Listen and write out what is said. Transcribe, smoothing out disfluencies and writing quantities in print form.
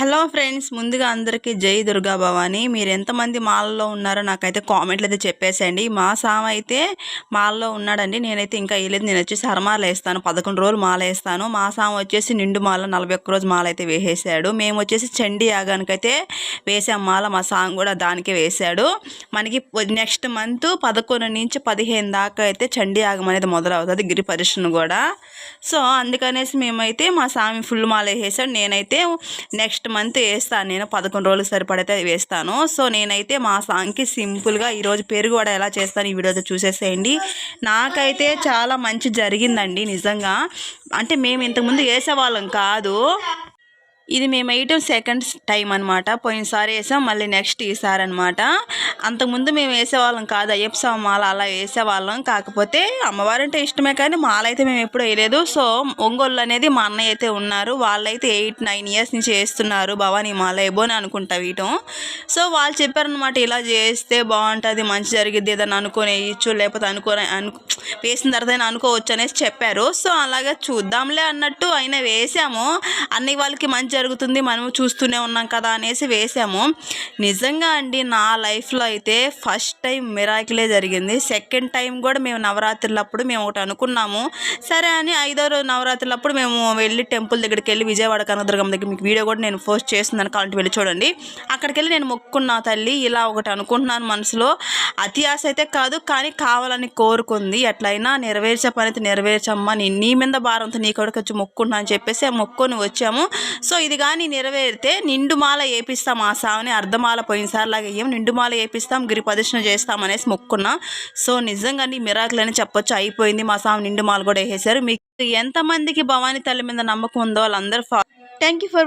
Hello friends, ముందుగా అందరికీ జై దుర్గా భవాని. మీరు ఎంతమంది మాలలో ఉన్నారో నాకైతే కామెంట్లు అయితే చెప్పేసేయండి. మా సామ అయితే మాలలో ఉన్నాడండి. నేనైతే ఇంకా వేయలేదు. నేను వచ్చేసి అరమాల వేస్తాను, 11 రోజులు మాల వేస్తాను. మా సామ వచ్చేసి నిండు మాల 41 రోజు మాల అయితే వేసేసాడు. మేము వచ్చేసి చండీ యాగానికైతే వేసాం మాల. మా సాంగ్ కూడా దానికే వేసాడు. మనకి నెక్స్ట్ మంత్ 11 నుంచి 15 దాకా అయితే చండీ యాగం అనేది మొదలవుతుంది, గిరి పరిశ్రమ కూడా. సో అందుకనేసి మేమైతే మా సామి ఫుల్ మాల వేసాడు. నేనైతే నెక్స్ట్ మంత్ వేస్తాను. నేను 11 రోజులు సరిపడితే వేస్తాను. సో నేనైతే మా సాంగ్కి సింపుల్గా ఈరోజు పెరుగు వడ ఎలా చేస్తాను ఈ వీడియోతో చూసేసేయండి. నాకైతే చాలా మంచి జరిగిందండి నిజంగా. అంటే మేము ఇంతకుముందు వేసేవాళ్ళం కాదు, ఇది మేము వేయటం సెకండ్ టైం అనమాట. పోయినసారి వేసాం, మళ్ళీ నెక్స్ట్ ఈసారి అనమాట. అంతకుముందు మేము వేసేవాళ్ళం కాదు, అయ్యప్ప స్వామి మాల అలా వేసేవాళ్ళం. కాకపోతే అమ్మవారంటే ఇష్టమే కానీ మాల అయితే మేము ఎప్పుడు వేయలేదు. సో ఒంగోలు అనేది మా అన్నయ్య అయితే ఉన్నారు, వాళ్ళైతే 8-9 ఇయర్స్ నుంచి వేస్తున్నారు. భవానీ మాల ఏబోని అనుకుంటా వీయటం. సో వాళ్ళు చెప్పారనమాట, ఇలా చేస్తే బాగుంటుంది, మంచి జరిగిద్ది, ఏదైనా అనుకొని వేయచ్చు, లేకపోతే వేసిన తర్వాత అనుకోవచ్చు అనేసి చెప్పారు. సో అలాగే చూద్దాంలే అన్నట్టు అయినా వేసాము. అన్ని వాళ్ళకి మంచి జరుగుతుంది, మనము చూస్తూనే ఉన్నాం కదా అనేసి వేసాము. నిజంగా అండి, నా లైఫ్లో అయితే ఫస్ట్ టైం మిరాకిలే జరిగింది. సెకండ్ టైం కూడా మేము నవరాత్రులప్పుడు మేము ఒకటి అనుకున్నాము. సరే అని 5వ రోజు నవరాత్రులప్పుడు మేము వెళ్ళి టెంపుల్ దగ్గరికి వెళ్ళి, విజయవాడ కనకదుర్గమ్మ దగ్గర మీకు వీడియో కూడా నేను పోస్ట్ చేస్తున్నాను, కావాలంటే వెళ్ళి చూడండి. అక్కడికి వెళ్ళి నేను మొక్కుకున్నా, తల్లి ఇలా ఒకటి అనుకుంటున్నాను మనసులో. అతి ఆశ అయితే కాదు కానీ కావాలని కోరుకుంది, ఎట్లయినా నెరవేర్చే పని అయితే నెరవేర్చమ్మా, నీ మీద భారంతో నీ కొడుకు వచ్చి మొక్కున్నా అని చెప్పేసి మొక్కుని వచ్చాము. సో ఇది కానీ నెరవేరితే నిండుమాల వేపిస్తాం. ఆ సావుని అర్ధమాల పోయినసారిలాగా ఏం నిండుమాల వేపిస్తాం, గిరి ప్రదర్శన చేస్తాం అనేసి మొక్కున్నా. సో నిజంగా మిరాకిల్ అని చెప్పొచ్చు, అయిపోయింది. మా సాము నిండుమాల కూడా వేసేసారు. మీకు ఎంతమందికి భవానీ తల్లి మీద నమ్మకం ఉందో వాళ్ళందరూ థ్యాంక్ యూ ఫర్